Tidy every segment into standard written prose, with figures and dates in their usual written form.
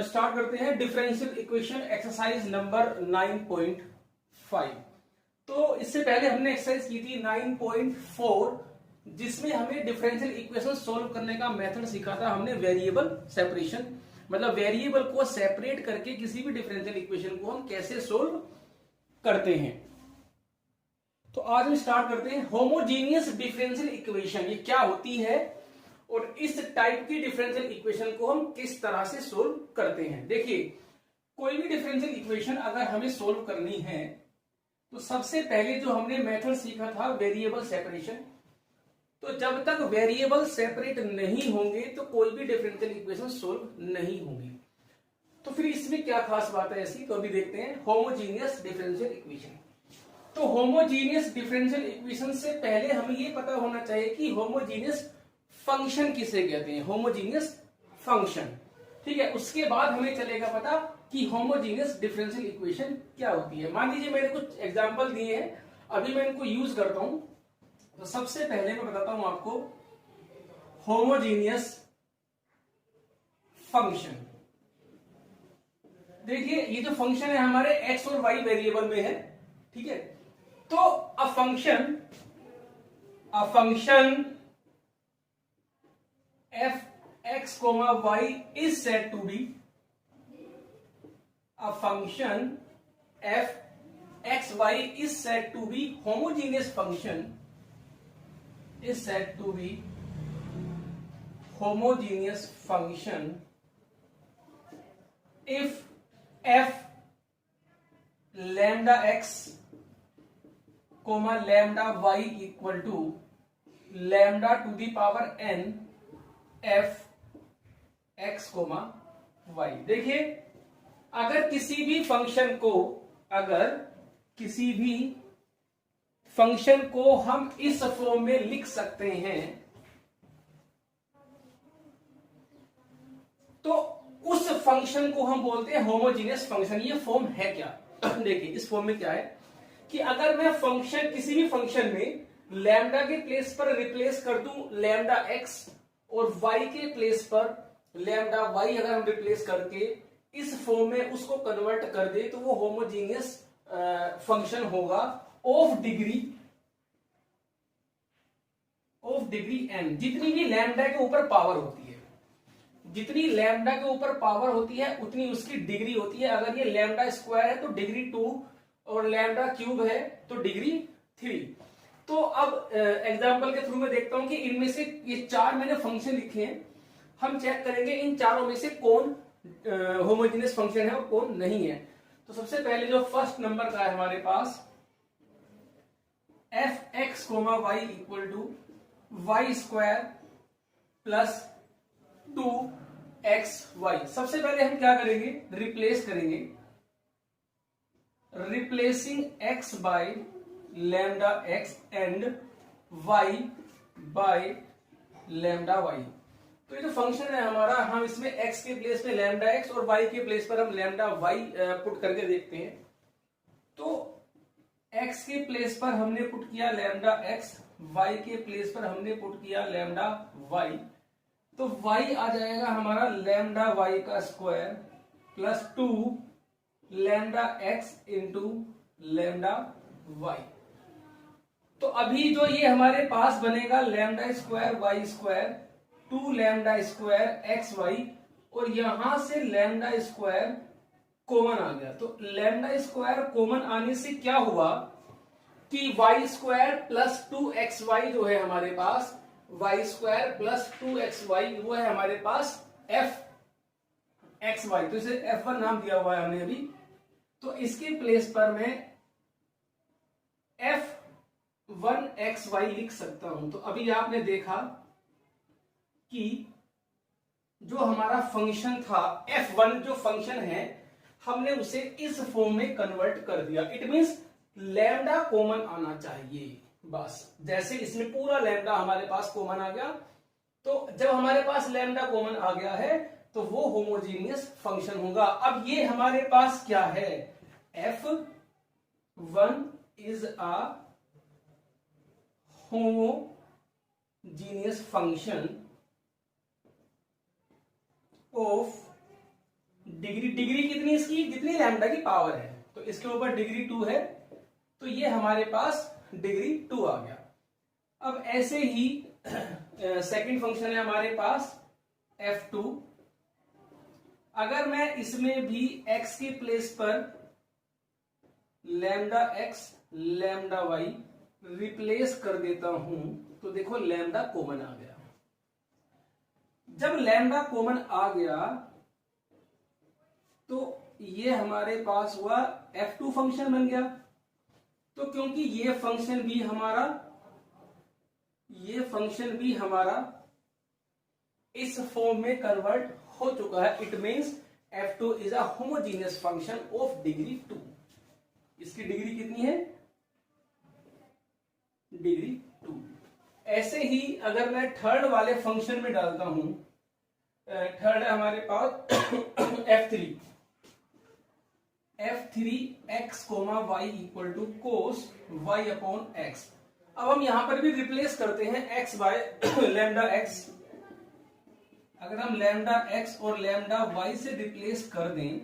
Start करते हैं differential equation exercise number 9.5। तो इससे पहले हमने एक्सरसाइज की थी 9.4, जिसमें हमें डिफरेंशियल इक्वेशन सोल्व करने का मेथड सीखा था हमने, वेरिएबल सेपरेशन। मतलब वेरिएबल को सेपरेट करके किसी भी डिफरेंशियल इक्वेशन को हम कैसे सोल्व करते हैं। तो आज हम स्टार्ट करते हैं होमोजीनियस डिफरेंशियल इक्वेशन, ये क्या होती है और इस टाइप की डिफरेंशियल इक्वेशन को हम किस तरह से सोल्व करते हैं। देखिए, कोई भी डिफरेंशियल इक्वेशन अगर हमें सोल्व करनी है तो सबसे पहले जो हमने मेथड सीखा था वेरिएबल सेपरेशन। तो जब तक वेरिएबल सेपरेट नहीं होंगे तो कोई भी डिफरेंशियल इक्वेशन सोल्व नहीं होगी। तो फिर इसमें क्या खास बात है ऐसी, तो अभी देखते हैं होमोजीनियस डिफरेंशियल इक्वेशन। तो होमोजीनियस डिफरेंशियल इक्वेशन से पहले हमें ये पता होना चाहिए कि होमोजीनियस फंक्शन किसे कहते हैं, होमोजीनियस फंक्शन। ठीक है, उसके बाद हमें चलेगा पता कि होमोजीनियस डिफरेंशियल इक्वेशन क्या होती है। मान लीजिए मैंने कुछ एग्जांपल दिए हैं, अभी मैं इनको यूज करता हूं। तो सबसे पहले मैं बताता हूं आपको होमोजीनियस फंक्शन। देखिए, ये जो फंक्शन है हमारे एक्स और वाई वेरिएबल में है। ठीक है, तो a function f x, y is said to be a function f x y is said to be homogeneous function, is said to be homogeneous function if f lambda x lambda y equal to lambda to the power n f x y। देखिए, अगर किसी भी function को हम इस form में लिख सकते हैं, तो उस फंक्शन को हम बोलते हैं होमोजीनियस फंक्शन। ये फॉर्म है क्या? देखिए, इस फॉर्म में क्या है कि अगर मैं किसी भी फंक्शन में लैम्डा के प्लेस पर रिप्लेस कर दूं लैम्डा एक्स और y के प्लेस पर लैम्डा y अगर हम रिप्लेस करके इस फॉर्म में उसको कन्वर्ट कर दे, तो वो होमोजीनियस फंक्शन होगा ऑफ डिग्री n। जितनी भी लैम्डा के ऊपर पावर होती है, जितनी लैम्डा के ऊपर पावर होती है उतनी उसकी डिग्री होती है। अगर ये लैम्डा स्क्वायर है तो डिग्री 2 और लैम्डा क्यूब है तो डिग्री 3। तो अब एग्जांपल के थ्रू में देखता हूं कि इनमें से ये चार मैंने फंक्शन लिखे हैं, हम चेक करेंगे इन चारों में से कौन होमोजेनियस फंक्शन है और कौन नहीं है। तो सबसे पहले जो फर्स्ट नंबर का है हमारे पास F X Y equal to Y square plus 2xy। सबसे पहले हम क्या करेंगे, रिप्लेस करेंगे, replacing x by lambda x and y by lambda y। तो ये जो फंक्शन है हमारा, हम इसमें x के प्लेस पे लैम्डा x और y के प्लेस पर हम लैम्डा y पुट करके देखते हैं। तो x के प्लेस पर हमने पुट किया लैम्डा x, y के प्लेस पर हमने पुट किया लैम्डा y। तो y आ जाएगा हमारा लैम्डा y का square plus 2 lambda x into lambda y। तो अभी जो ये हमारे पास बनेगा lambda square y square 2 lambda square x y, और यहां से लैम्डा स्क्वायर कॉमन आ गया। तो लैम्डा स्क्वायर कॉमन आने से क्या हुआ कि वाई स्क्वायर प्लस 2xy जो है हमारे पास, वाई स्क्वायर प्लस 2xy वो है हमारे पास एफ एक्स वाई। तो इसे f1 नाम दिया हुआ है हमने अभी। तो इसके प्लेस पर मैं f1xy लिख सकता हूं। तो अभी आपने देखा कि जो हमारा फंक्शन था f1, जो फंक्शन है हमने उसे इस फॉर्म में कन्वर्ट कर दिया। इट मींस लैम्डा कॉमन आना चाहिए, बस। जैसे इसमें पूरा लैम्डा हमारे पास कॉमन आ गया, तो जब हमारे पास लैम्डा कॉमन आ गया है तो वो होमोजीनियस फंक्शन होगा। अब ये हमारे पास क्या है, f1 is a homogeneous function of degree कितनी इसकी, जितनी लैम्डा की पावर है, तो इसके ऊपर डिग्री 2 है, तो ये हमारे पास डिग्री 2 आ गया। अब ऐसे ही सेकंड फंक्शन है हमारे पास f2। अगर मैं इसमें भी x के प्लेस पर lambda x lambda y replace कर देता हूं, तो देखो लैम्डा कॉमन आ गया। जब लैम्डा कॉमन आ गया तो ये हमारे पास हुआ f2 फंक्शन बन गया। तो क्योंकि ये फंक्शन भी हमारा इस फॉर्म में कन्वर्ट हो चुका है, it means f2 is a homogeneous function of degree 2। इसकी डिग्री कितनी है, डिग्री 2। ऐसे ही अगर मैं थर्ड वाले फंक्शन में डालता हूं, थर्ड है हमारे पास f3 x y equal to cos y upon x। अब हम यहां पर भी रिप्लेस करते हैं x बाय लैम्डा x। अगर हम लैम्डा x और लैम्डा y से रिप्लेस कर दें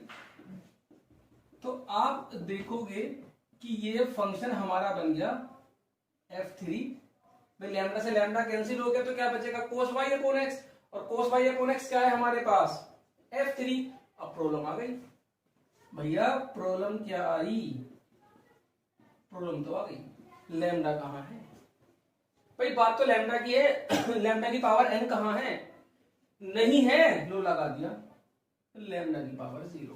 तो आप देखोगे कि ये फंक्शन हमारा बन गया f3। भाई लैम्डा से लैम्डा कैंसिल हो गया तो क्या बचेगा, कोस y अपॉन x, और कोस y अपॉन x क्या है हमारे पास, f3। अब प्रॉब्लम आ गई भैया, प्रॉब्लम क्या आई, प्रॉब्लम तो आ गई, लैम्डा कहां है। भाई बात तो लैम्डा की है, लैम्डा की पावर n कहां है, नहीं है, लो लगा दिया, लैम्डा की पावर 0,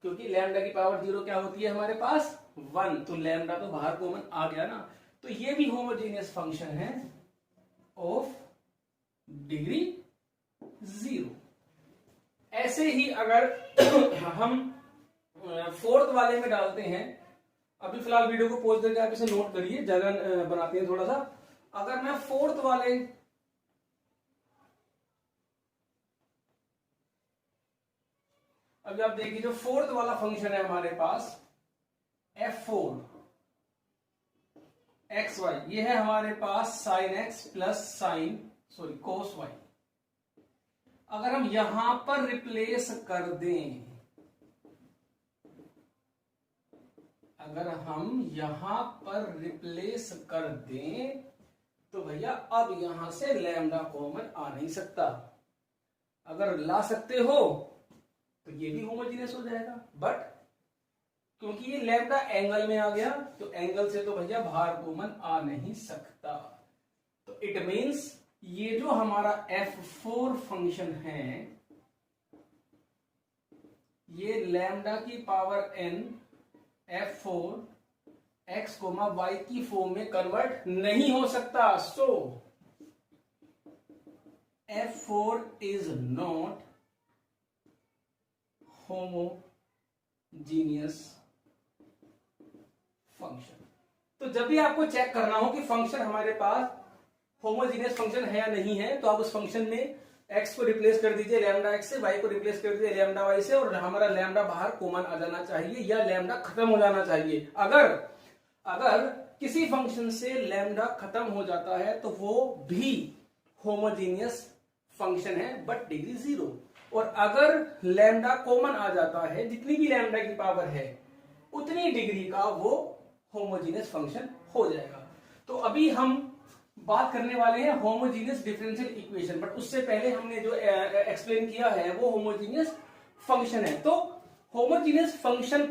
क्योंकि लैम्डा की पावर 0 क्या होती है हमारे पास 1, तो लैम्डा तो बाहर कॉमन आ गया ना। तो ये भी होमोजेनियस फंक्शन है ऑफ डिग्री 0। ऐसे ही अगर हम फोर्थ वाले में डालते हैं, अभी फिलहाल वीडियो को पॉज करके आप इसे नोट करिए, जगह बनाते हैं थोड़ा सा। अगर मैं फोर्थ वाले अभी आप देखिए, जो फोर्थ वाला फंक्शन है हमारे पास f4 xy, ये है हमारे पास sin x plus cos y। अगर हम यहां पर रिप्लेस कर दें, अगर हम यहां पर रिप्लेस कर दें तो भैया अब यहां से लैम्डा कॉमन आ नहीं सकता। अगर ला सकते हो तो ये भी होमोजीनियस हो जाएगा, बट क्योंकि ये लैम्डा एंगल में आ गया तो एंगल से तो भैया बाहर कॉमन आ नहीं सकता। तो इट मींस ये जो हमारा f4 फंक्शन है, ये लैम्डा की power n f4 x y की फॉर्म में कन्वर्ट नहीं हो सकता। सो f4 is not homogeneous function. तो जब भी आपको चेक करना हो कि फंक्शन हमारे पास होमोजीनियस फंक्शन है या नहीं है, तो आप उस फंक्शन में x को रिप्लेस कर दीजिए लैम्डा x से, y को रिप्लेस कर दीजिए लैम्डा y से, और हमारा लैम्डा बाहर कॉमन आ जाना चाहिए या लैम्डा खत्म हो जाना चाहिए। अगर किसी फंक्शन से लैम्डा खत्म हो जाता है तो वो भी होमोजीनियस फंक्शन है, बट डिग्री 0। और अगर लैम्डा कॉमन आ जाता है, जितनी भी लैम्डा की पावर है उतनी डिग्री का वो होमोजीनियस फंक्शन हो जाएगा। तो अभी हम बात करने वाले हैं होमोजीनियस डिफरेंशियल इक्वेशन, बट उससे पहले हमने जो एक्सप्लेन किया है वो होमोजीनियस फंक्शन है। तो होमोजीनियस फंक्शन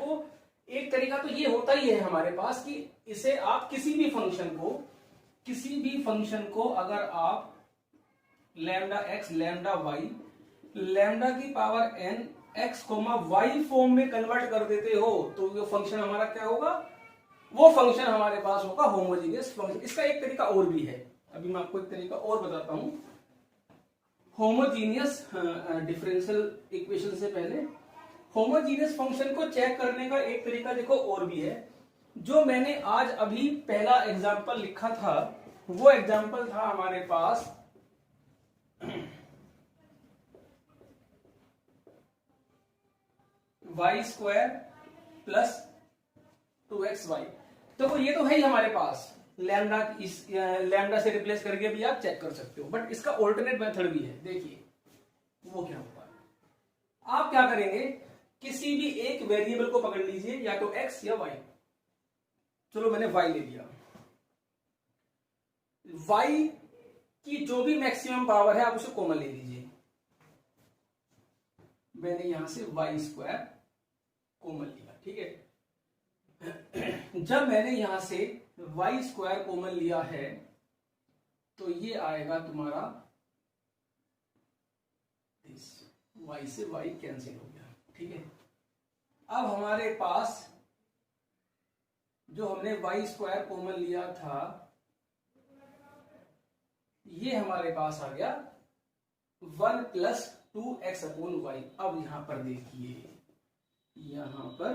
को एक तरीका तो ये होता ही है हमारे पास कि इसे आप किसी भी फंक्शन को अगर आप lambda x lambda y lambda की power n x y form में कन्वर्ट कर देते हो, तो वो फंक्शन हमारा क्या होगा, वो फंक्शन हमारे पास होगा होमोजीनियस फंक्शन। इसका एक तरीका और भी है, अभी मैं आपको एक तरीका और बताता हूं। होमोजीनियस डिफरेंशियल इक्वेशन से पहले होमोजीनियस फंक्शन को चेक करने का एक तरीका देखो और भी है। जो मैंने आज अभी पहला एग्जांपल लिखा था, वो एग्जांपल था हमारे पास y² प्लस 2xy। देखो ये तो है ही हमारे पास, लैम्डा से रिप्लेस करके भी आप चेक कर सकते हो, बट इसका ऑल्टरनेट मेथड भी है। देखिए वो क्या होगा, आप क्या करेंगे, किसी भी एक वेरिएबल को पकड़ लीजिए, या तो x या y। चलो मैंने y ले लिया। y की जो भी मैक्सिमम पावर है आप उसे कॉमन ले लीजिए। मैंने यहां से y स्क्वायर कॉमन लिया, ठीक है। जब मैंने यहां से y स्क्वायर कॉमन लिया है तो ये आएगा तुम्हारा, y से y कैंसिल हो गया, ठीक है। अब हमारे पास जो हमने y स्क्वायर कॉमन लिया था, ये हमारे पास आ गया 1 प्लस 2x अपॉन वाई। अब यहां पर देखिए, यहां पर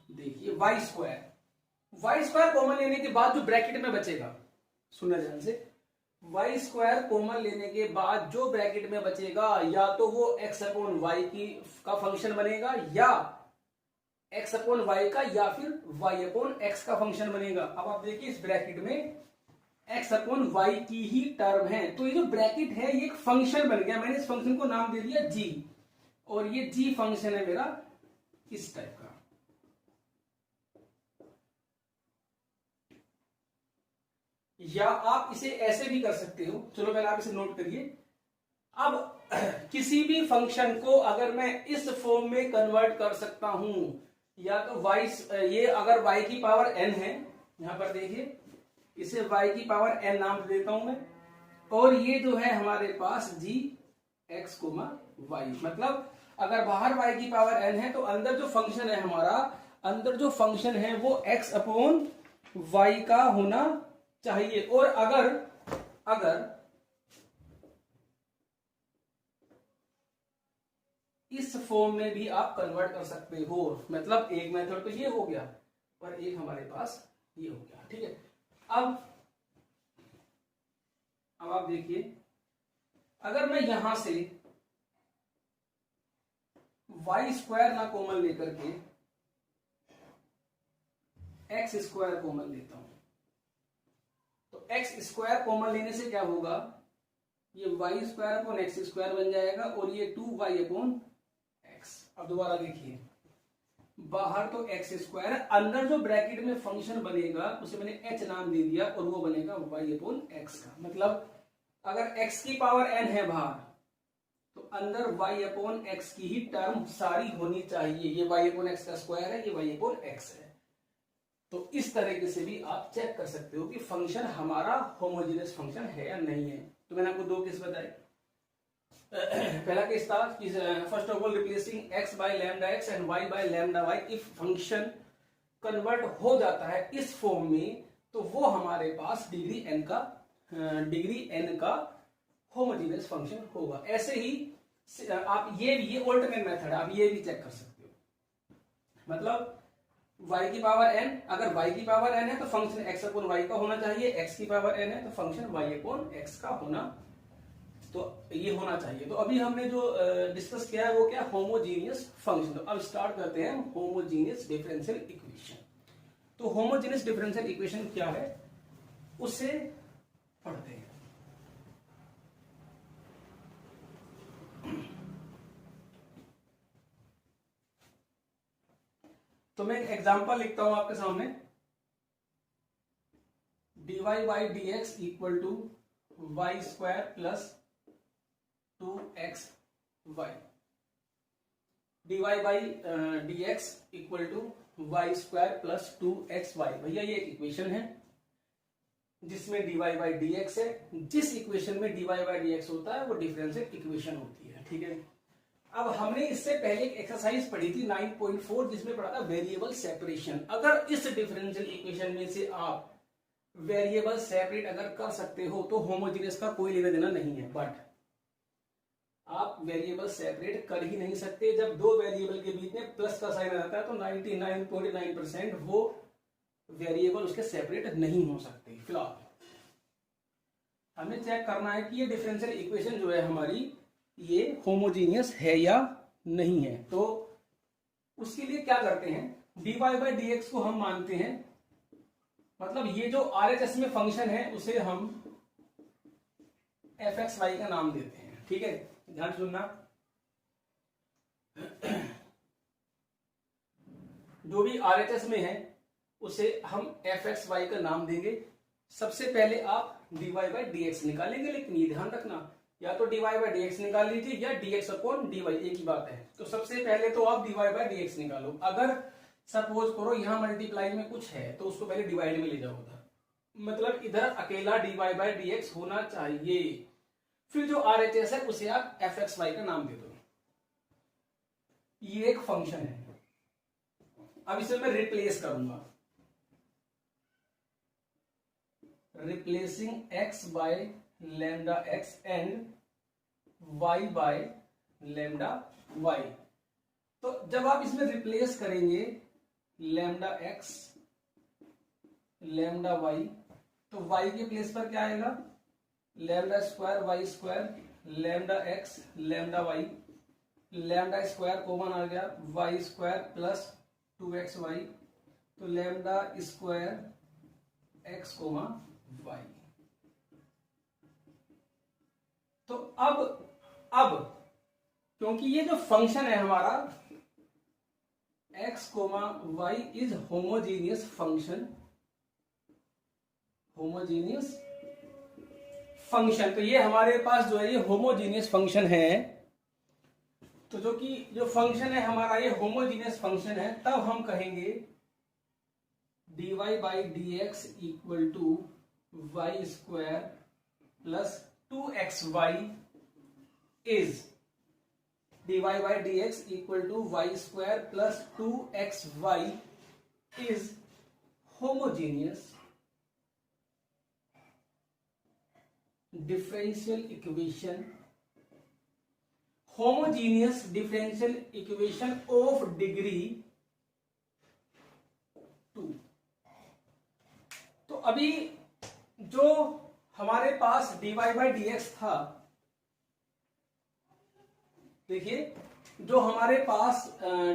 देखिए y स्क्वायर कॉमन लेने के बाद जो ब्रैकेट में बचेगा, सुना ध्यान से, y स्क्वायर कॉमन लेने के बाद जो ब्रैकेट में बचेगा या तो वो x अपॉन वाई का फंक्शन बनेगा, या x अपॉन वाई का, या फिर y अपॉन x का फंक्शन बनेगा। अब आप देखिए इस ब्रैकेट में x अपॉन वाई की ही टर्म है, तो ये जो ब्रैकेट है ये एक फंक्शन बन गया। मैंने इस फंक्शन को नाम दे दिया g, और ये g फंक्शन है मेरा इस टाइप का। या आप इसे ऐसे भी कर सकते हो, चलो पहले आप इसे नोट करिए। अब किसी भी फंक्शन को अगर मैं इस फॉर्म में कन्वर्ट कर सकता हूं, या तो y, ये अगर y की पावर n है, यहां पर देखिए इसे y की पावर n नाम देता हूं मैं, और ये जो है हमारे पास g x y, मतलब अगर बाहर y की पावर n है तो अंदर जो फंक्शन है हमारा, अंदर जो फंक्शन है वो x अपॉन y का होना चाहिए। और अगर इस फॉर्म में भी आप कन्वर्ट कर सकते हो, मतलब एक मेथड तो ये हो गया और एक हमारे पास ये हो गया, ठीक है। अब आप देखिए, अगर मैं यहां से y स्क्वायर ना कॉमन लेकर के x स्क्वायर कॉमन लेता हूं, तो x स्क्वायर कॉमन लेने से क्या होगा, ये y square upon x square बन जाएगा, और ये 2y अपॉन x। अब दोबारा देखिए, बाहर तो x स्क्वायर, अंदर जो ब्रैकेट में फंक्शन बनेगा उसे मैंने h नाम दे दिया, और वो बनेगा y अपॉन x का। मतलब अगर x की पावर n है बाहर, तो अंदर y अपॉन x की ही टर्म सारी होनी चाहिए। ये y अपॉन एक्स का स्क्वायर है, ये y अपॉन x है। तो इस तरीके से भी आप चेक कर सकते हो कि फंक्शन हमारा होमोजेनियस फंक्शन है या नहीं है। तो मैंने आपको दो केस बताए। पहला केस था कि first of all replacing x by lambda x and y by lambda y। If function convert हो जाता है इस फॉर्म में, तो वो हमारे पास डिग्री n का होमोजेनियस फंक्शन होगा। ऐसे ही आप ये ऑल्टरनेट मेथड है, आप ये भी चेक कर सकते हो। मतलब y की पावर n, अगर y की पावर n है तो फंक्शन x अपॉन y का होना चाहिए, x की पावर n है तो फंक्शन y अपॉन x का होना, तो ये होना चाहिए। तो अभी हमने जो डिस्कस किया है वो क्या, होमोजीनियस फंक्शन। तो अब स्टार्ट करते हैं होमोजीनियस डिफरेंशियल इक्वेशन। तो होमोजीनियस डिफरेंशियल इक्वेशन क्या है उसे पढ़ते हैं। तो मैं एक एग्जांपल लिखता हूं आपके सामने, dy by D x equal to Y square plus 2x y। dy by D x equal to Y square plus 2x y। भैया ये एक इक्वेशन है जिसमें dy बाई डी एक्स है। जिस इक्वेशन में dy बाई डी एक्स होता है वो डिफरेंशियल इक्वेशन होती है, ठीक है। अब हमने इससे पहले एक एक्सरसाइज पढ़ी थी 9.4, जिसमें पढ़ा था वेरिएबल सेपरेशन। अगर इस डिफरेंशियल इक्वेशन में से आप वेरिएबल सेपरेट अगर कर सकते हो तो होमोजेनियस का कोई लेना देना नहीं है। बट आप वेरिएबल सेपरेट कर ही नहीं सकते। जब दो वेरिएबल के बीच में प्लस का साइन आता है तो 99.9% वो वेरिएबल उसके सेपरेट नहीं हो सकते। फिलहाल हमें चेक करना है कि ये डिफरेंशियल इक्वेशन जो है हमारी, ये होमोजीनियस है या नहीं है। तो उसके लिए क्या करते हैं, dy बाई डी एक्स को हम मानते हैं, मतलब ये जो RHS में फंक्शन है उसे हम fxy का नाम देते हैं, ठीक है। ध्यान सुनना, जो भी RHS में है उसे हम fxy का नाम देंगे। सबसे पहले आप dy बाई dx निकालेंगे, लेकिन ये ध्यान रखना या तो dy बाई dx निकाल लीजिए या dx अपॉन dy, एक ही बात है। तो सबसे पहले तो आप dy बाई dx निकालो। अगर सपोज करो यहां मल्टीप्लाई में कुछ है तो उसको पहले डिवाइड में ले जाओ उधर, मतलब इधर अकेला dy बाई dx होना चाहिए। फिर जो RHS है उसे आप fxy का नाम दे दो। ये एक फंक्शन है। अब इसे मैं रिप्लेस करूंगा, replacing x by lambda x and y by lambda y। तो जब आप इसमें रिप्लेस करेंगे लैम्डा x लैम्डा y, तो y के प्लेस पर क्या आएगा, lambda square y square lambda x lambda y, lambda square common आ गया, y स्क्वायर प्लस 2xy, तो lambda square x comma y। तो अब क्योंकि ये जो फंक्शन है हमारा x comma y is homogeneous function, homogeneous function, तो ये हमारे पास जो है ये होमोजीनियस फंक्शन है। तो जो फंक्शन है हमारा ये होमोजीनियस फंक्शन है, तब हम कहेंगे dy by dx equal to Y square plus 2xy is dy by dx equal to Y square plus 2xy is homogeneous differential equation, homogeneous differential equation of degree 2। तो अभी जो हमारे पास dy बाई dx था, देखिए जो हमारे पास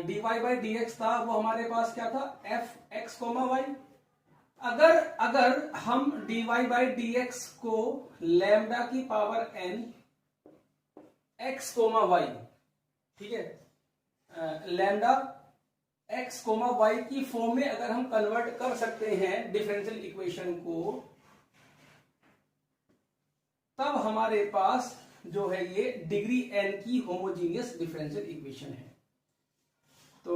dy by dx था वो हमारे पास क्या था, fx कोमा y। अगर हम dy बाई dx को लैम्डा की power n x comma y, ठीक है, लैम्डा x कोमा y की फॉर्म में अगर हम कन्वर्ट कर सकते हैं डिफरेंशियल इक्वेशन को, तब हमारे पास जो है ये डिग्री n की होमोजीनियस डिफरेंशियल इक्वेशन है। तो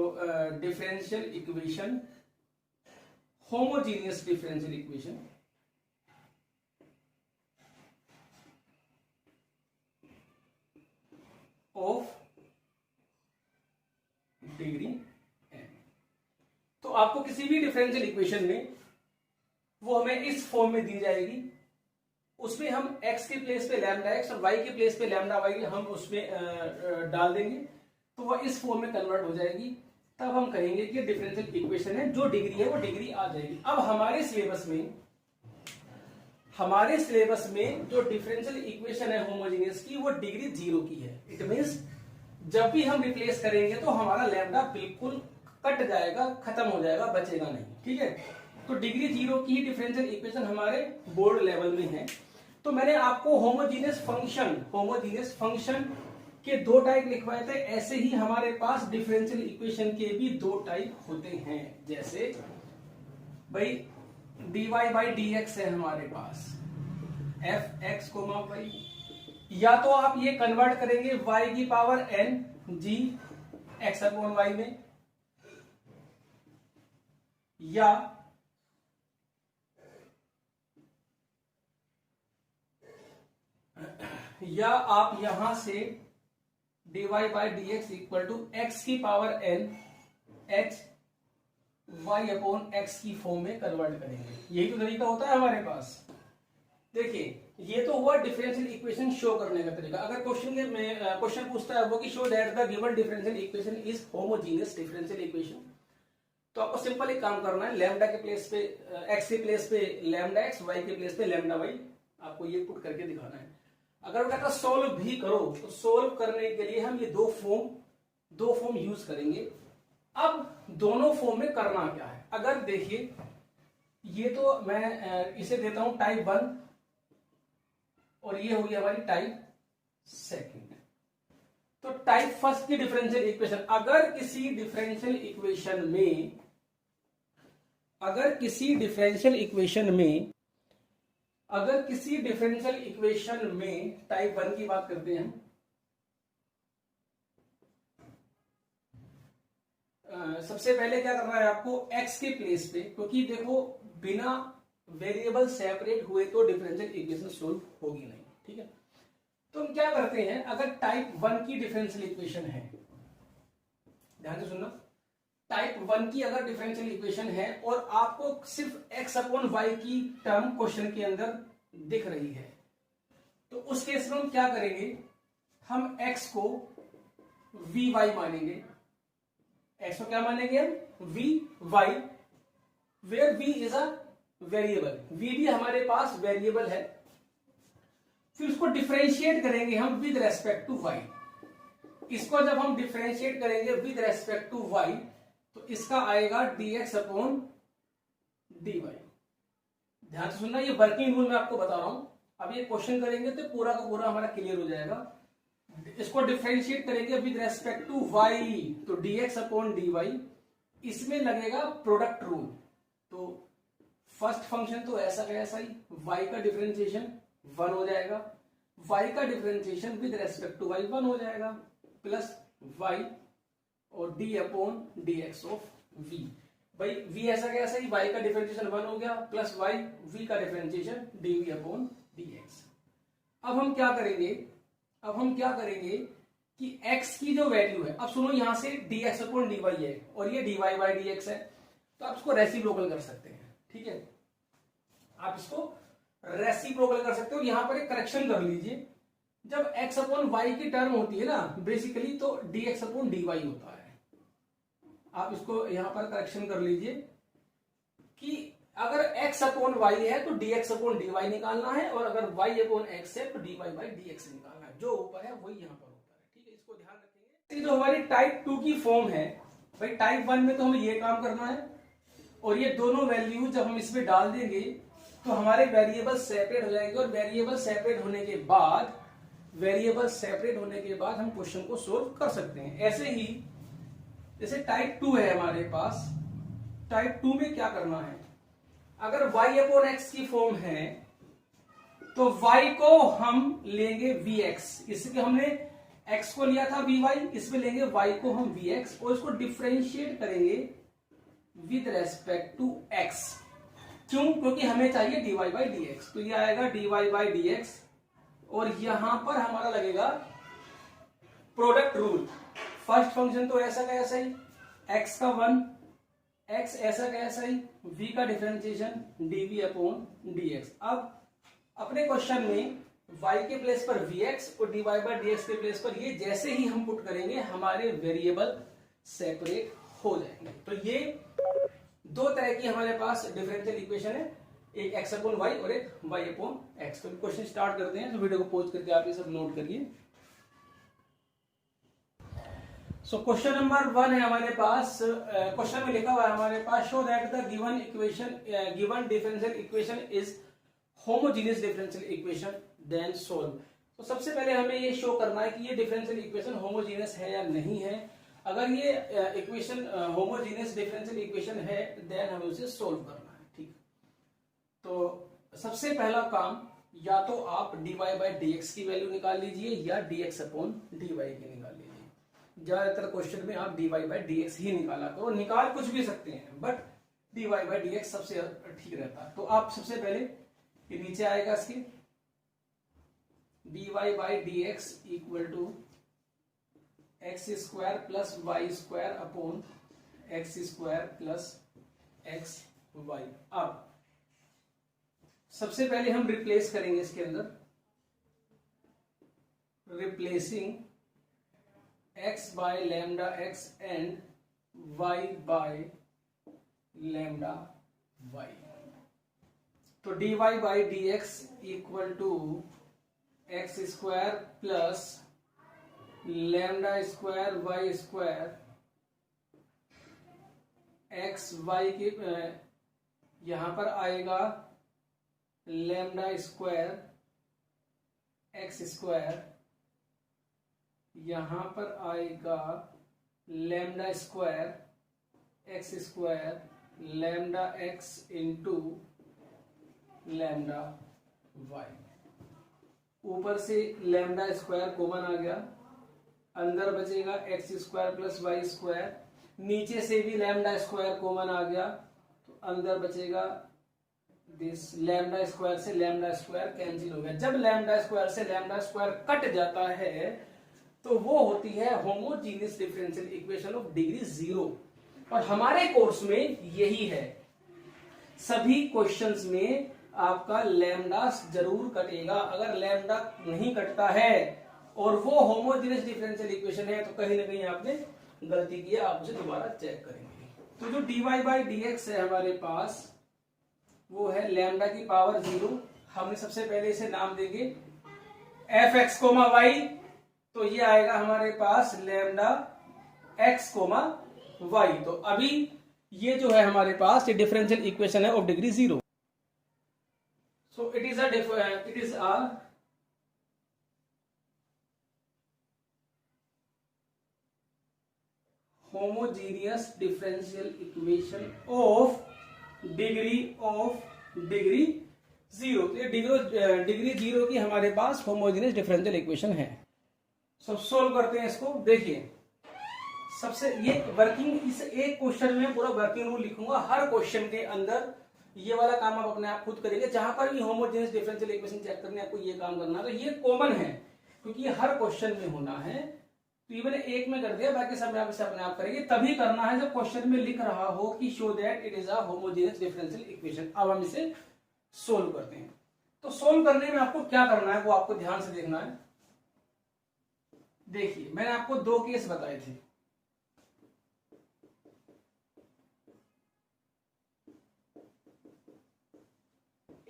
differential equation, homogeneous differential equation of degree n। तो आपको किसी भी डिफरेंशियल इक्वेशन में वो हमें इस फॉर्म में दी जाएगी, उसमें हम x के प्लेस पे लैम्डा x और y के प्लेस पे लैम्डा y हम उसमें डाल देंगे, तो वह इस फॉर्म में कन्वर्ट हो जाएगी। तब हम कहेंगे कि डिफरेंशियल इक्वेशन है, जो डिग्री है वो डिग्री आ जाएगी। अब हमारे सिलेबस में जो डिफरेंशियल इक्वेशन है होमोजेनियस की, वो डिग्री 0 की है। इट मींस जब भी हम रिप्लेस करेंगे तो हमारा लैम्डा बिल्कुल कट जाएगा, खत्म हो जाएगा, बचेगा नहीं, ठीक है। तो डिग्री 0 की डिफरेंशियल इक्वेशन हमारे बोर्ड लेवल में है। तो मैंने आपको होमोजीनियस फंक्शन के 2 टाइप लिखवाए थे। ऐसे ही हमारे पास डिफरेंशियल इक्वेशन के भी 2 टाइप होते हैं। जैसे भाई dy बाई dx है हमारे पास fx कोमा y, या तो आप ये कन्वर्ट करेंगे y की power n g x upon y में, या आप यहां से dy by dx equal to x की power n h y upon x की फॉर्म में कन्वर्ट करेंगे। यही तो तरीका होता है हमारे पास। देखिए ये तो हुआ डिफरेंशियल इक्वेशन शो करने का तरीका। अगर क्वेश्चन पूछता है वो कि show that the given differential equation is homogeneous differential equation, तो आपको सिंपल एक काम करना है, लैम्डा के प्लेस पे x के प्लेस पे लैम्डा x, y के प्लेस पे लैम्डा y, आपको ये पुट करके दिखाना है। अगर वो कहता सोल्व भी करो, तो सोल्व करने के लिए हम ये दो फॉर्म यूज करेंगे। अब दोनों फॉर्म में करना क्या है, अगर देखिए ये तो मैं इसे देता हूं टाइप 1 और ये होगी हमारी टाइप 2। तो टाइप फर्स्ट की डिफरेंशियल इक्वेशन, अगर किसी डिफरेंशियल इक्वेशन में टाइप वन की बात करते हैं, सबसे पहले क्या करना है आपको, x के प्लेस पे, क्योंकि देखो बिना वेरिएबल सेपरेट हुए तो डिफरेंशियल इक्वेशन सोल्व होगी नहीं, ठीक है। तो हम क्या करते हैं, अगर टाइप वन की डिफरेंशियल इक्वेशन है, ध्यान से सुनना, टाइप वन की अगर डिफरेंशियल इक्वेशन है और आपको सिर्फ x अपॉन वाई की टर्म क्वेश्चन के अंदर दिख रही है, तो उस केस में हम क्या करेंगे, हम x को vy मानेंगे। x को क्या मानेंगे हम, vy, where v is a variable, v भी हमारे पास वेरिएबल है। फिर उसको डिफरेंशिएट करेंगे हम विद रेस्पेक्ट टू y। इसको जब हम डिफरेंशिएट करेंगे विद रेस्पेक्ट टू y, तो इसका आएगा dx अपॉन dy। ध्यान से सुनना, ये वर्किंग रूल मैं आपको बता रहा हूं, अब ये क्वेश्चन करेंगे तो पूरा का पूरा हमारा क्लियर हो जाएगा। इसको डिफरेंशिएट करेंगे विद रेस्पेक्ट टू y, तो dx अपॉन dy, इसमें लगेगा प्रोडक्ट रूल। तो फर्स्ट फंक्शन तो ऐसा का ऐसा ही, y का डिफरेंशिएशन 1 हो जाएगा, y का differentiation with respect to y 1 हो जाएगा, प्लस y और d upon dx of v। भाई v ऐसा का ऐसा ही, y का डिफरेंशिएशन 1 हो गया, प्लस y, v का डिफरेंशिएशन dv अपॉन dx। अब हम क्या करेंगे कि x की जो वैल्यू है, अब सुनो यहां से dx अपॉन dy है और ये dy बाई dx है, तो आप इसको रेसिप्रोकल कर सकते हैं, ठीक है, आप इसको रेसिप्रोकल कर सकते हो। यहां पर एक करेक्शन कर लीजिए, जब x अपॉन वाई की टर्म होती है ना बेसिकली, तो dx अपॉन dy होता है। आप इसको यहां पर करेक्शन कर लीजिए कि अगर x अपॉन वाई है तो dx अपॉन dy निकालना है, और अगर y अपॉन x है तो dy बाई dx निकालना है, जो ऊपर है वही यहां पर होता है, ठीक है, इसको ध्यान रखेंगे। जो हमारी टाइप 2 की फॉर्म है, भाई टाइप 1 में तो हमें ये काम करना है, और ये दोनों वैल्यू जब हम इसमें डाल देंगे तो हमारे वेरिएबल सेपरेट हो जाएंगे, और वेरिएबल सेपरेट होने के बाद हम क्वेश्चन को सोल्व कर सकते हैं। ऐसे ही जैसे टाइप 2 है हमारे पास, टाइप 2 में क्या करना है, अगर y अपॉन x की फॉर्म है तो y को हम लेंगे vx, इसलिए हमने x को लिया था vy, इसमें लेंगे y को हम vx और इसको डिफरेंशिएट करेंगे विद रेस्पेक्ट टू x। क्यों, क्योंकि हमें चाहिए dy बाई dx, तो ये आएगा dy बाई dx, और यहां पर हमारा लगेगा प्रोडक्ट रूल। फर्स्ट फंक्शन तो ऐसा का ऐसा ही, x का 1, x ऐसा का ऐसा ही, v का डिफरेंशिएशन dv अपॉन dx। अब अपने क्वेश्चन में y के प्लेस पर vx और dy बाई dx के प्लेस पर ये जैसे ही हम पुट करेंगे हमारे वेरिएबल सेपरेट हो जाएंगे। तो ये दो तरह की हमारे पास डिफरेंशियल इक्वेशन है, एक x अपॉन y और एक y अपॉन x। तो क्वेश्चन स्टार्ट करते हैं, तो वीडियो को पॉज करके आप ये सब नोट करिए। सो क्वेश्चन नंबर 1 है हमारे पास, क्वेश्चन में लिखा हुआ है हमारे पास, show that the given differential equation is homogeneous differential equation then solve. तो सबसे पहले हमें ये शो करना है कि ये डिफरेंशियल इक्वेशन होमोजेनियस है या नहीं है। अगर ये इक्वेशन होमोजेनियस डिफरेंशियल इक्वेशन है देन हमें उसे सोल्व करना है, ठीक। तो सबसे पहला काम, या तो आप dy बाई dx की वैल्यू निकाल लीजिए या dx अपॉन dy की निकाल लीजिए। ज्यादातर क्वेश्चन में आप dy बाई dx ही निकाला करो, निकाल कुछ भी सकते हैं बट dy बाई dx सबसे ठीक रहता है। तो आप सबसे पहले ये नीचे आएगा इसके dy by dx equal to x square plus y square upon x square plus x y. अब सबसे पहले हम रिप्लेस करेंगे इसके अंदर, replacing x by lambda x and y by lambda y। तो dy by dx equal to x square plus lambda square y square x y के यहां पर आएगा लैम्डा स्क्वायर एक्स स्क्वायर यहां पर आएगा lambda square x square lambda x into lambda y. ऊपर से लैम्डा स्क्वायर कॉमन आ गया, अंदर बचेगा x square plus y square, नीचे से भी लैम्डा स्क्वायर कॉमन आ गया तो अंदर बचेगा दिस लैम्डा स्क्वायर से लैम्डा स्क्वायर कैंसिल हो गया। जब लैम्डा स्क्वायर से लैम्डा स्क्वायर कट जाता है तो वो होती है homogeneous differential equation of degree 0। और हमारे कोर्स में यही है, सभी क्वेश्चंस में आपका लैम्डा जरूर कटेगा। अगर लैम्डा नहीं कटता है और वो होमोजीनियस डिफरेंशियल इक्वेशन है तो कहीं ना कहीं आपने गलती की है, आप उसे दोबारा चेक करेंगे। तो जो dy बाई dx है हमारे पास वो है लैम्डा की पावर 0। हमने सबसे पहले इसे नाम देंगे एफ एक्स कोमा वाई, तो ये आएगा हमारे पास लैम्डा एक्स कोमा वाई। तो अभी ये जो है हमारे पास ये डिफरेंशियल इक्वेशन है of degree 0। So it is a homogeneous differential equation of degree 0। तो ये डिग्री 0 की हमारे पास होमोजेनियस डिफरेंशियल इक्वेशन है। सब सोल्व करते हैं इसको। देखिए सबसे ये वर्किंग, इस एक क्वेश्चन में पूरा वर्किंग रूल लिखूंगा, हर क्वेश्चन के अंदर ये वाला काम आप अपने आप खुद करेंगे। जहां पर भी होमोजेनियस डिफरेंशियल इक्वेशन चेक करने आपको ये काम करना है, तो ये कॉमन है क्योंकि ये हर क्वेश्चन में होना है। तो ये मैंने एक में कर दिया, बाकी सब में आप इसे अपने आप करेंगे। तभी करना है जब क्वेश्चन में लिख रहा हो कि show that it is a homogeneous differential equation. अब हम इसे सोल्व करते हैं। तो सोल्व करने में आपको क्या करना है वो आपको ध्यान से देखना है। देखिए मैंने आपको दो केस बताए थे,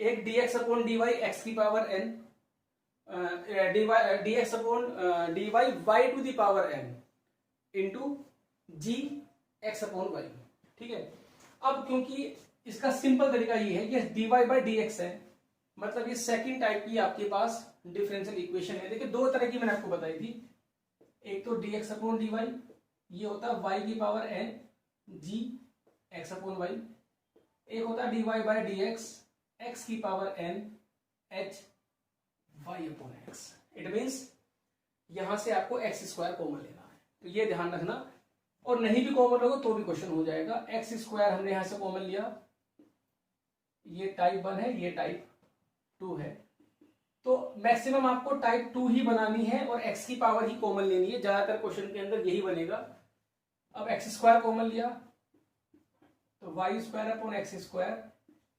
एक dx अपॉन dy एक्स की power n, dx upon dy y to the power n into g x upon y. ठीक है, अब क्योंकि इसका सिंपल तरीका ये है, ये dy बाई dx है, मतलब ये सेकंड टाइप की आपके पास डिफरेंशियल इक्वेशन है। देखिए दो तरह की मैंने आपको बताई थी, एक तो dx अपॉन dy, ये होता है y की पावर n जी एक्स अपॉन वाई। एक होता है dy बाई dx x की power n h y upon x। It means यहां से आपको एक्स स्क्वायर कॉमन लेना है, तो ये ध्यान रखना। और नहीं भी कॉमन होगा तो भी क्वेश्चन हो जाएगा। एक्स स्क्वायर हमने यहां से कॉमन लिया, ये टाइप 1 है, ये टाइप 2 है, तो मैक्सिमम आपको टाइप 2 ही बनानी है और एक्स की पावर ही कॉमन लेनी है। ज्यादातर क्वेश्चन के अंदर यही बनेगा। अब एक्स स्क्वायर कॉमन लिया तो y square upon x square.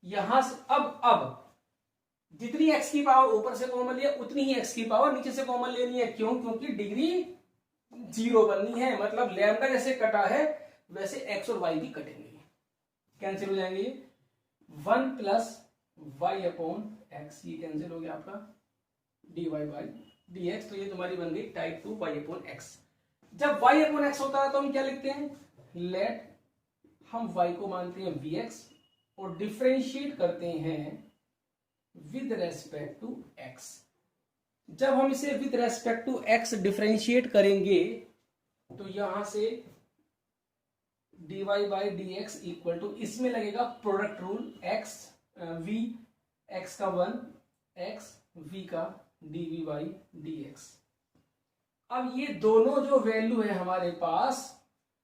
यहां से अब जितनी एक्स की पावर ऊपर से कॉमन लिया उतनी ही एक्स की पावर नीचे से कॉमन लेनी है। क्यों? क्योंकि डिग्री 0 बननी है, मतलब लैम्डा जैसे कटा है वैसे एक्स और वाई भी कटेंगे, कैंसिल हो जाएंगे। 1 प्लस वाई अपॉन एक्स, ये कैंसिल हो गया आपका d y by D x. तो ये तुम्हारी बन गई टाइप 2 वाई अपॉन एक्स। जब वाई अपॉन एक्स होता है तो हम क्या लिखते हैं, लेट हम वाई को मानते हैं वी एक्स और डिफरेंशिएट करते हैं विद रेस्पेक्ट टू एक्स। जब हम इसे with respect to x differentiate करेंगे तो यहां से dy by D x equal to, इसमें लगेगा product rule, x v x का 1 x v का dv बाई डी एक्स। अब ये दोनों जो वैल्यू है हमारे पास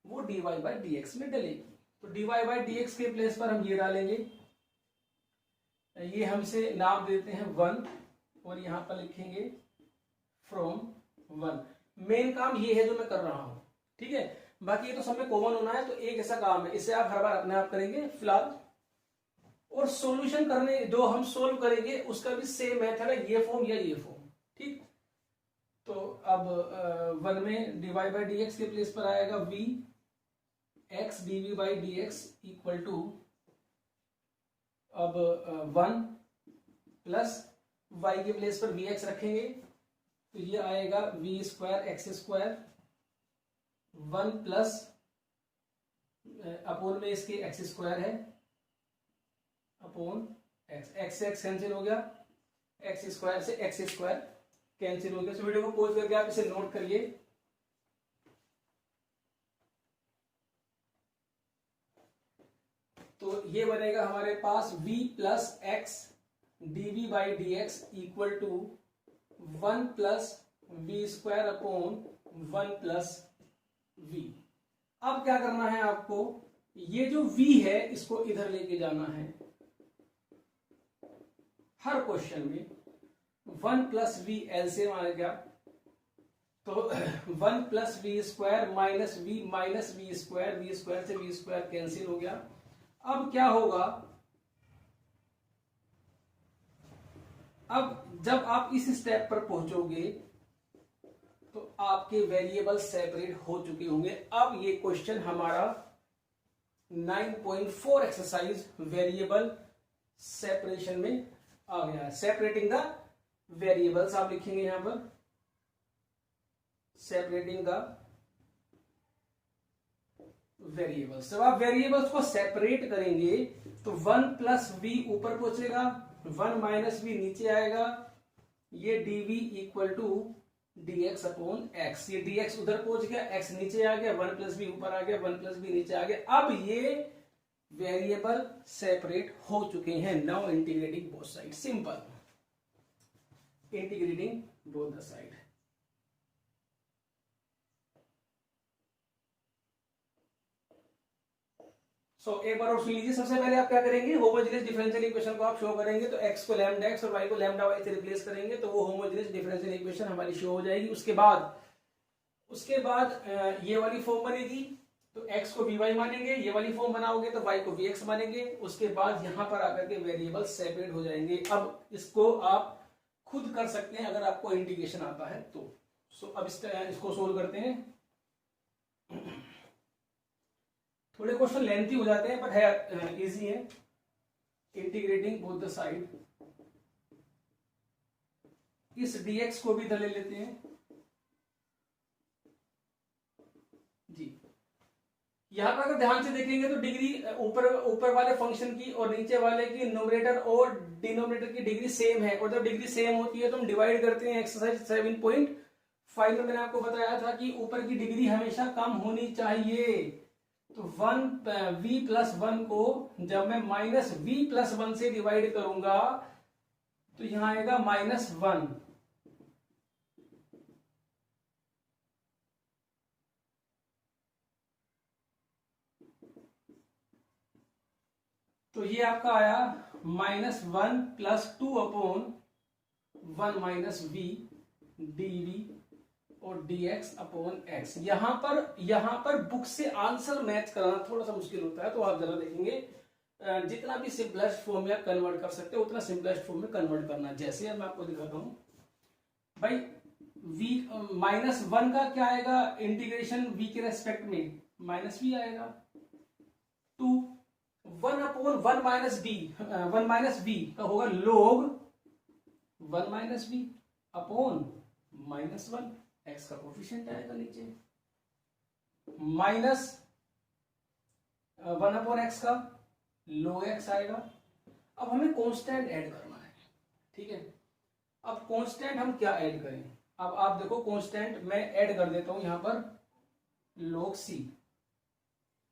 वो dy बाई डी एक्स में डलेगी। तो dy बाई डी एक्स के प्लेस पर हम ये डालेंगे, ये हमसे नाम देते हैं 1 और यहां पर लिखेंगे फ्रॉम 1। मेन काम ये है जो मैं कर रहा हूं, ठीक है। बाकी ये तो सब में कॉमन होना है, तो एक ऐसा काम है, इसे आप हर बार अपने आप करेंगे फिलहाल। और सॉल्यूशन करने जो हम सोल्व करेंगे उसका भी सेम मेथड है, ये फॉर्म या ये फॉर्म, ठीक। तो अब 1 में dy बाई डी एक्स के प्लेस पर आएगा v x dv by D x equal to अब 1 प्लस y के प्लेस पर vx रखेंगे तो ये आएगा v square x square 1 plus upon में इसके एक्स स्क्वायर है upon x, x x cancel हो गया, एक्स स्क्वायर से एक्स स्क्वायर कैंसिल हो गया। तो वीडियो को पॉज करके आप इसे नोट करिए। तो ये बनेगा हमारे पास v plus x dv by D x equal to 1 plus v square upon 1 plus v। अब क्या करना है आपको, ये जो v है इसको इधर लेके जाना है। हर क्वेश्चन में 1 प्लस वी एलसीएम आ गया, तो 1 plus v square minus v square से वी स्क्वायर कैंसिल हो गया। अब क्या होगा, अब जब आप इस स्टेप पर पहुंचोगे तो आपके वेरिएबल सेपरेट हो चुके होंगे। अब ये क्वेश्चन हमारा 9.4 एक्सरसाइज वेरिएबल सेपरेशन में आ गया है। सेपरेटिंग द वेरिएबल्स आप लिखेंगे यहां पर, सेपरेटिंग द वेरिएबल्स। जब आप वेरिएबल्स को सेपरेट करेंगे तो 1 प्लस वी ऊपर पहुंचेगा, 1 माइनस वी नीचे आएगा, ये dv equal to dx upon x। ये dx उधर पहुंच गया, x नीचे आ गया, 1 प्लस वी ऊपर आ गया, 1 प्लस वी नीचे आ गया। अब ये वेरिएबल सेपरेट हो चुके हैं। Now integrating both side, simple integrating both the side. एक बार और सुन लीजिए। सबसे पहले आप क्या करेंगे, होमोजेनियस डिफरेंशियल इक्वेशन को आप शो करेंगे तो x को लैम्डा x और y को लैम्डा y से रिप्लेस करेंगे तो वो होमोजेनियस डिफरेंशियल इक्वेशन हमारी शो हो जाएगी। उसके बाद ये वाली फॉर्म बनेगी, तो x को by मानेंगे, ये वाली फॉर्म बनाओगे तो y को vx मानेंगे। उसके बाद यहां पर आकर के वेरिएबल सेपरेट हो जाएंगे। अब इसको आप खुद कर सकते हैं अगर आपको इंटीग्रेशन आता है तो। अब इसको सोल्व करते हैं। थोड़े क्वेश्चन लेंथी हो जाते हैं बट है इजी है। इंटीग्रेटिंग बोथ द साइड, इस dx को भी इधर ले लेते हैं जी। यहां पर अगर ध्यान से देखेंगे तो डिग्री ऊपर वाले फंक्शन की और नीचे वाले की न्यूमरेटर और डिनोमिनेटर की डिग्री सेम है, और जब डिग्री सेम होती है तो हम डिवाइड करते हैं। एक्सरसाइज 7.5 में मैंने आपको बताया था कि ऊपर की डिग्री हमेशा कम होनी चाहिए। तो 1 v प्लस 1 को जब मैं माइनस v प्लस 1 से डिवाइड करूंगा तो यहां आएगा -1। तो ये आपका आया -1 plus 2 upon 1 minus v dv और dx अपॉन x। यहां पर बुक से आंसर मैच कराना थोड़ा सा मुश्किल होता है, तो आप जरा देखेंगे जितना भी सिंपलेस्ट फॉर्म में आप कन्वर्ट कर सकते हो उतना सिंपलेस्ट फॉर्म में कन्वर्ट करना। जैसे मैं आपको दिखाता हूं भाई, -1 का क्या आएगा इंटीग्रेशन v के रेस्पेक्ट में, -v आएगा। 2 1 अपॉन 1 माइनस v का होगा log 1 minus v upon -1, x का कोफिशिएंट आएगा नीचे, माइनस 1 अपॉन x का log x आएगा। अब हमें कांस्टेंट ऐड करना है, ठीक है। अब कांस्टेंट हम क्या ऐड करें, अब आप देखो कांस्टेंट मैं ऐड कर देता हूं यहां पर log c।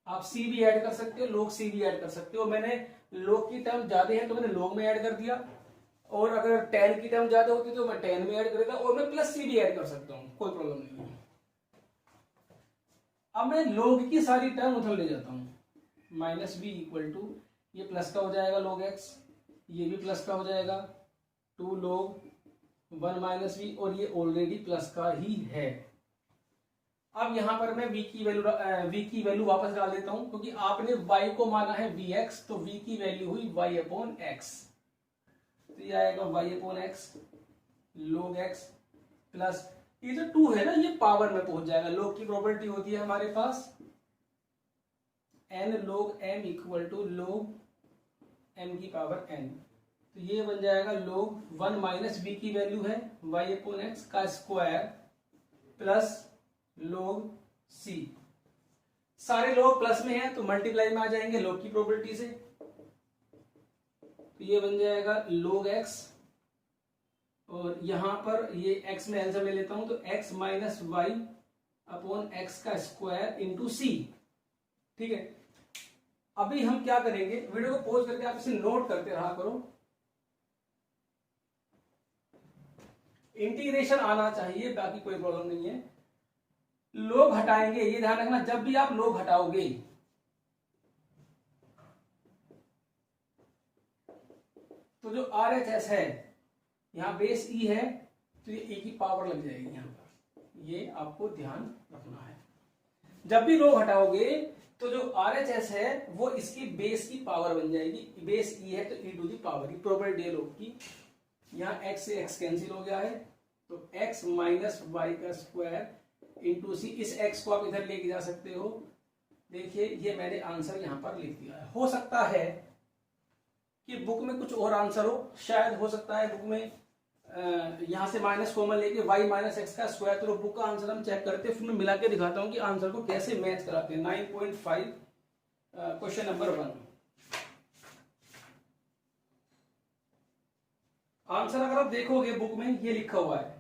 आप c भी ऐड कर सकते हो, log c भी ऐड कर सकते हो। मैंने log की टर्म ज्यादा है तो मैंने log में ऐड कर दिया, और अगर tan की टर्म ज्यादा होती तो मैं tan में ऐड कर देता, और मैं प्लस c भी ऐड कर सकता हूं, कोई प्रॉब्लम नहीं है। अब मैं log की सारी टर्म उधर ले जाता हूं, -v इक्वल टू ये प्लस का हो जाएगा log x, ये भी प्लस का हो जाएगा 2 log 1 माइनस v, और ये ऑलरेडी प्लस का ही है। अब यहां पर मैं v की वैल्यू वापस डाल देता हूं, क्योंकि आपने y को माना है vx, तो v की वैल्यू हुई y अपॉन x। तो ये आएगा y upon x log x plus ये जो 2 है ना ये पावर में पहुंच जाएगा। log की प्रॉपर्टी होती है हमारे पास n log m equal to log m की पावर n। तो ये बन जाएगा log 1 माइनस v की वैल्यू है y अपॉन x का स्क्वायर प्लस log c। सारे log प्लस में है तो मल्टीप्लाई में आ जाएंगे log की प्रॉपर्टी से। तो ये बन जाएगा log x, और यहां पर ये x में आंसर ले लेता हूं तो x minus y upon x का स्क्वायर इंटू सी, ठीक है। अभी हम क्या करेंगे, वीडियो को पॉज करके आप इसे नोट करते रहा करो। इंटीग्रेशन आना चाहिए, बाकी कोई प्रॉब्लम नहीं है। लोग हटाएंगे, ये ध्यान रखना, जब भी आप लोग हटाओगे तो जो RHS है, यहां बेस ई है, तो ये ए की पावर लग जाएगी यहां पर, ये आपको ध्यान रखना है। जब भी लोग हटाओगे तो जो RHS है वो इसकी बेस की पावर बन जाएगी, बेस ई है तो e टू दी पावर, की प्रॉपर्टी है लोग की। यहाँ x से x कैंसिल हो गया है, तो x माइनस वाई का स्क्वायर इंटू सी, इस x को आप इधर लेके जा सकते हो। देखिए ये मैंने आंसर यहाँ पर लिख दिया है। हो सकता है कि बुक में कुछ और आंसर हो, शायद हो सकता है बुक में यहां से माइनस कॉमन लेके y माइनस एक्स का स्क्वायर, तो बुक का आंसर हम चेक करते हैं, फिर मैं मिला के दिखाता हूं कि आंसर को कैसे मैच कराते हैं। 9.5 क्वेश्चन नंबर 1। आंसर अगर आप देखोगे बुक में ये लिखा हुआ है,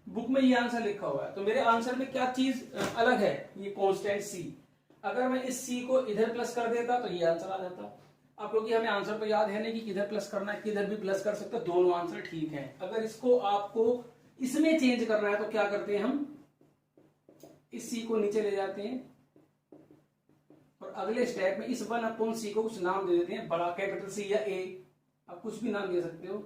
बुक में ये आंसर लिखा हुआ है, तो मेरे आंसर में क्या चीज अलग है, ये कांस्टेंट c। अगर मैं इस c को इधर प्लस कर देता तो ये आंसर आ जाता। अब क्योंकि हमें आंसर तो याद है नहीं कि किधर प्लस करना है, किधर भी प्लस कर सकते, दोनों आंसर ठीक है। अगर इसको आपको इसमें चेंज करना है तो क्या करते हैं, हम इस c को नीचे ले जाते हैं और अगले स्टेप में इस 1/c को कुछ नाम दे देते हैं, बड़ा कैपिटल C या A, आप कुछ भी नाम दे सकते हो।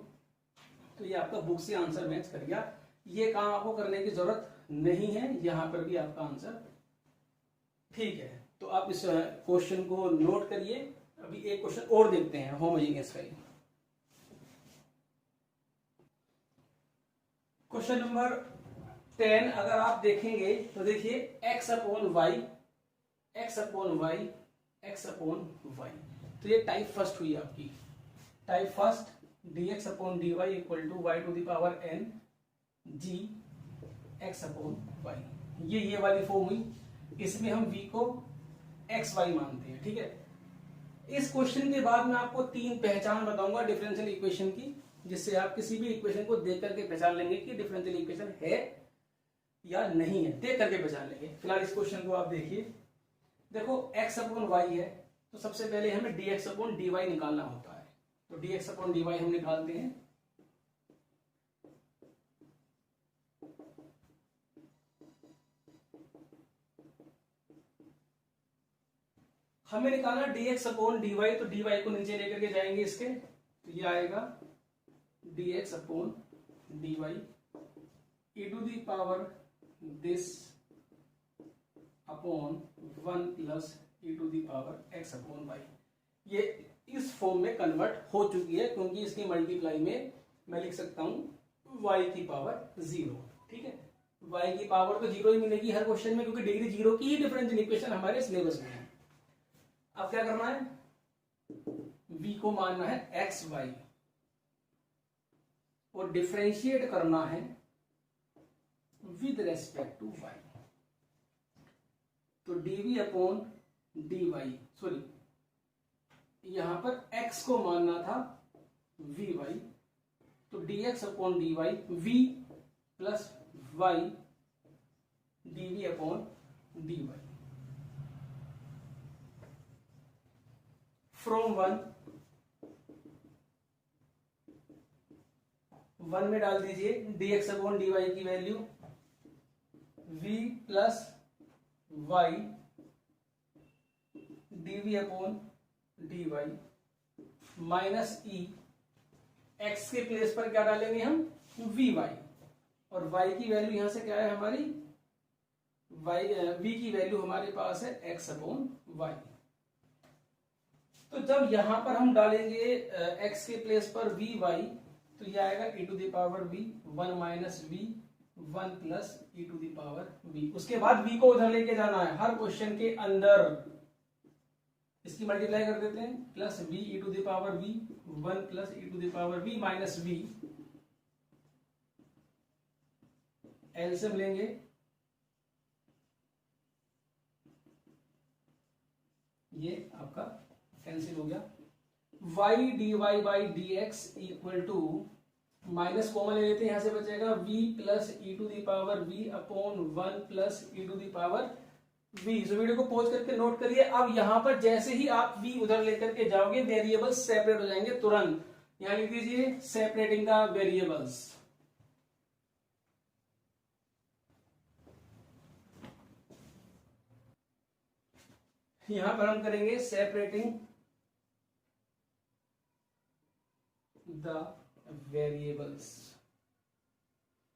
तो ये आपका बुक से आंसर मैच कर गया। ये काम आपको करने की जरूरत नहीं है, यहां पर भी आपका आंसर ठीक है। तो आप इस क्वेश्चन को नोट करिए। अभी एक क्वेश्चन और देखते हैं होमोजेनियस का। क्वेश्चन नंबर 10 अगर आप देखेंगे तो देखिए x upon y, x upon y, x upon y, तो ये टाइप फर्स्ट हुई आपकी। Type first dx upon dy equal to y to the power n g x upon y, ये वाली फॉर्म हुई। इसमें हम v को एक्स वाई मानते हैं, ठीक है। इस क्वेश्चन के बाद मैं आपको 3 पहचान बताऊंगा डिफरेंशियल इक्वेशन की, जिससे आप किसी भी इक्वेशन को देख करके पहचान लेंगे कि डिफरेंशियल इक्वेशन है या नहीं है, देख करके पहचान लेंगे। फिलहाल इस क्वेश्चन को आप देखिए। देखो x अपॉन वाई है, तो सबसे पहले हमें dx अपॉन dy निकालना होता है, तो dx अपॉन dy हम निकालते हैं। हमें निकालना dx अपॉन dy, तो dy को नीचे लेकर के जाएंगे इसके, तो ये आएगा dx upon dy e to the power this upon 1 plus e to the power x upon y। ये इस फॉर्म में कन्वर्ट हो चुकी है, क्योंकि इसकी मल्टीप्लाई में मैं लिख सकता हूं y की पावर 0, ठीक है। y की पावर तो 0 ही मिलेगी हर क्वेश्चन में, क्योंकि डिग्री 0 की ही डिफरेंशियल इक्वेशन हमारे सिलेबस में है। अब क्या करना है, v को मानना है x y और डिफरेंशिएट करना है विद रेस्पेक्ट टू y। तो dv अपॉन dy, सॉरी यहां पर x को मानना था vy, तो dx upon dy v plus y dv upon dy from 1 में डाल दीजिए dx अपॉन dy की value v plus y dv upon dy minus e, x के प्लेस पर क्या डालेंगे हम vy, और y की वैल्यू यहां से क्या है हमारी v की वैल्यू हमारे पास है x अपॉन y। तो जब यहां पर हम डालेंगे x के प्लेस पर vy, तो ये आएगा e to the power v 1 minus v 1 plus e to the power v। उसके बाद v को उधर लेके जाना है, हर क्वेश्चन के अंदर इसकी मल्टीप्लाई कर देते हैं, plus v e to the power v 1 plus e to the power v minus v, LCM लेंगे, ये आपका कैंसिल हो गया। y dy by dx equal to, minus common ले लेते हैं, यहां से बचेगा v plus e to the power v upon 1 plus e to the power v। so video को पॉज करके नोट करिए। अब यहां पर जैसे ही आप v उधर लेकर के जाओगे वेरिएबल्स सेपरेट हो जाएंगे तुरंत। यहां लिख दीजिए सेपरेटिंग द वेरिएबल्स। यहां पर हम करेंगे सेपरेटिंग द वेरिएबल्स।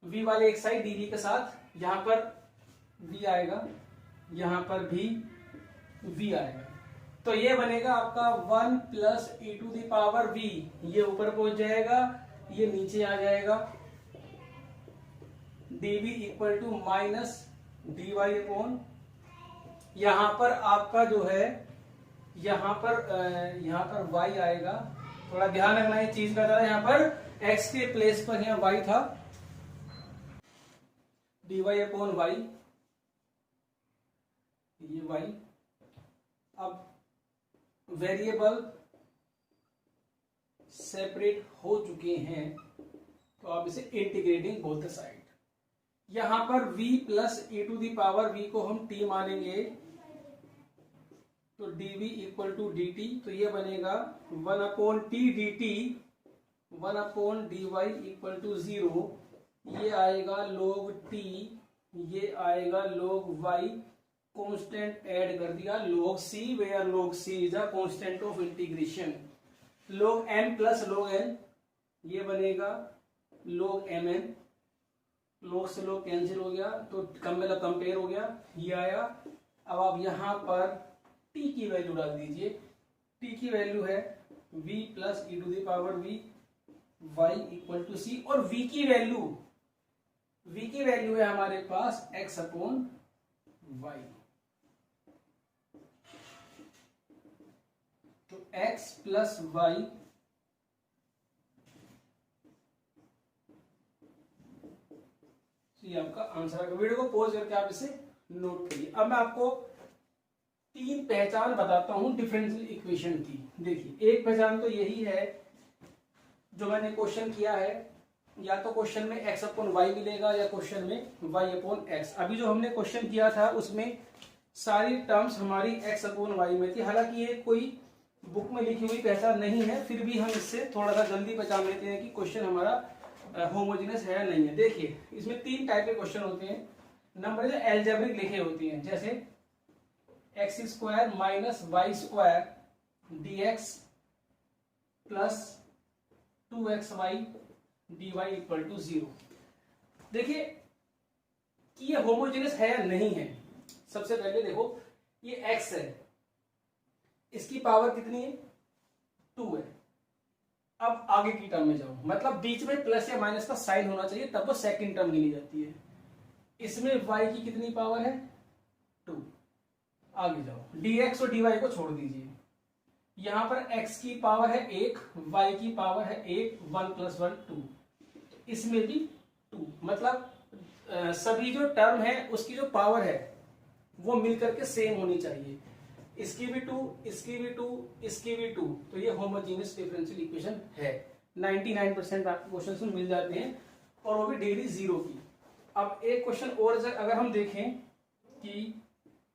v वाले एक साइड dv के साथ, यहां पर v आएगा, यहां पर भी v आएगा। तो ये बनेगा आपका 1 plus e to the power v। ये ऊपर पहुंच जाएगा, ये नीचे आ जाएगा। dv equal to minus dy upon, यहां पर आपका जो है यहां पर y आएगा। थोड़ा ध्यान रखना है चीज का, जरा यहां पर x के प्लेस पर यहाँ y था, dy अपॉन y, ये y। अब वेरिएबल सेपरेट हो चुके हैं तो आप इसे इंटीग्रेटिंग बोथ द साइड। यहां पर v plus e to the power v को हम t मानेंगे, तो dv इक्वल टू dt, तो ये बनेगा 1 upon t dt, 1 upon dy equal to 0। ये आएगा log t, ये आएगा log y, कांस्टेंट ऐड कर दिया log c, where log c is a constant of integration. log m plus log n, ये बनेगा log mn, log से log cancel हो गया तो कंपेयर हो गया, ये आया। अब आप यहां पर t की वैल्यू डाल दीजिए। t की वैल्यू है v plus e to the power v, y equal to c, और v की वैल्यू है हमारे पास x अपॉन y। तो x प्लस y ये आपका आंसर आएगा। वीडियो को पॉज करके आप इसे नोट करिए। अब मैं आपको 3 पहचान बताता हूं डिफरेंशियल इक्वेशन की। देखिए, एक पहचान तो यही है जो मैंने क्वेश्चन किया है, या तो क्वेश्चन में x अपॉन y मिलेगा या क्वेश्चन में y अपॉन x। अभी जो हमने क्वेश्चन किया था उसमें सारी टर्म्स हमारी x अपॉन y में थी। हालांकि ये कोई बुक में लिखी हुई पहचान नहीं है, फिर भी हम इससे थोड़ा सा जल्दी पहचान लेते हैं कि क्वेश्चन हमारा होमोजेनियस है या नहीं है। देखिए, इसमें 3 टाइप के क्वेश्चन होते हैं। नंबर जो एल्जेब्रिक लिखे होते हैं, जैसे x square minus y square dx plus 2xy dy equal to 0। देखिए कि ये होमोजेनियस है या नहीं है। सबसे पहले देखो, ये x है, इसकी पावर कितनी है, 2 है। अब आगे की टर्म में जाओ, मतलब बीच में प्लस या माइनस का साइन होना चाहिए, तब वो सेकंड टर्म गिनी जाती है। इसमें y की कितनी पावर है, 2। आगे जाओ, dx और dy को छोड़ दीजिए। यहां पर x की पावर है 1, y की पावर है 1, 1 प्लस 1 2, इसमें भी 2। मतलब सभी जो टर्म है उसकी जो पावर है वो मिलकर के सेम होनी चाहिए। इसकी भी 2, इसकी भी 2, इसकी भी 2, तो ये होमोजेनियस डिफरेंशियल इक्वेशन है। 99% आपको क्वेश्चन में मिल जाते हैं, और वो भी डिग्री 0 की। अब एक क्वेश्चन और अगर हम देखें कि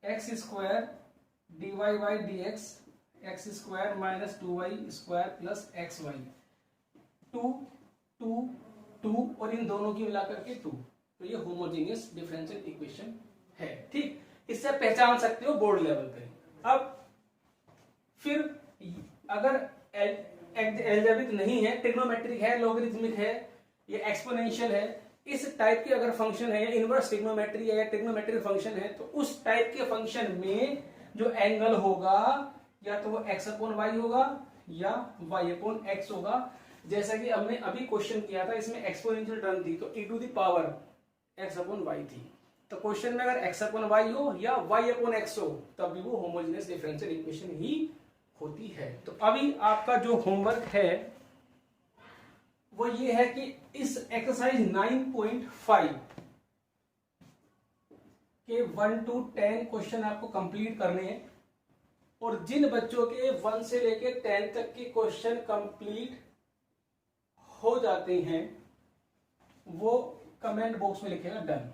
x square dy by dx, x square minus 2y square plus x y, 2 2 2, और इन दोनों की मिलाकर के 2, तो ये होमोजेनियस डिफरेंशियल इक्वेशन है। ठीक, इससे आप पहचान सकते हो बोर्ड लेवल पे। अब फिर अगर एल्जेब्रिक नहीं है, ट्रिग्नोमेट्रिक है, लॉगरिथमिक है, ये एक्सपोनेंशियल है, इस टाइप के अगर फंक्शन है, या इनवर्स ट्रिग्नोमेट्री है या ट्रिग्नोमेट्रिक फंक्शन है, तो उस टाइप के फंक्शन में जो एंगल होगा या तो वो x अपॉन वाई होगा या y अपॉन एक्स होगा। जैसा कि हमने अभी क्वेश्चन किया था, इसमें एक्सपोनेंशियल टर्म थी तो e to the power x upon y थी। तो क्वेश्चन में अगर x अपॉन वाई हो या y अपॉन एक्स हो, तब भी वो होमोजेनियस डिफरेंशियल इक्वेशन ही होती है। तो अभी आपका जो होमवर्क है वो ये है कि इस एक्सरसाइज 9.5 के 1 to 10 क्वेश्चन आपको कंप्लीट करने हैं, और जिन बच्चों के 1 से लेके 10 तक के क्वेश्चन कंप्लीट हो जाते हैं वो कमेंट बॉक्स में लिखेगा डन।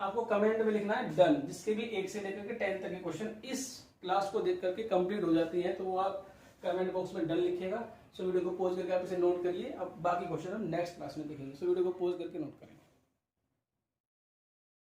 आपको कमेंट में लिखना है डन, जिसके भी 1 से लेकर के 10 तक के क्वेश्चन इस क्लास को देख करके कंप्लीट हो जाती है, तो वो आप कमेंट बॉक्स में डन लिखिएगा। सो वीडियो को पॉज करके आप इसे नोट करिए। अब बाकी क्वेश्चन हम नेक्स्ट क्लास में देखेंगे। सो वीडियो को पॉज करके नोट करें।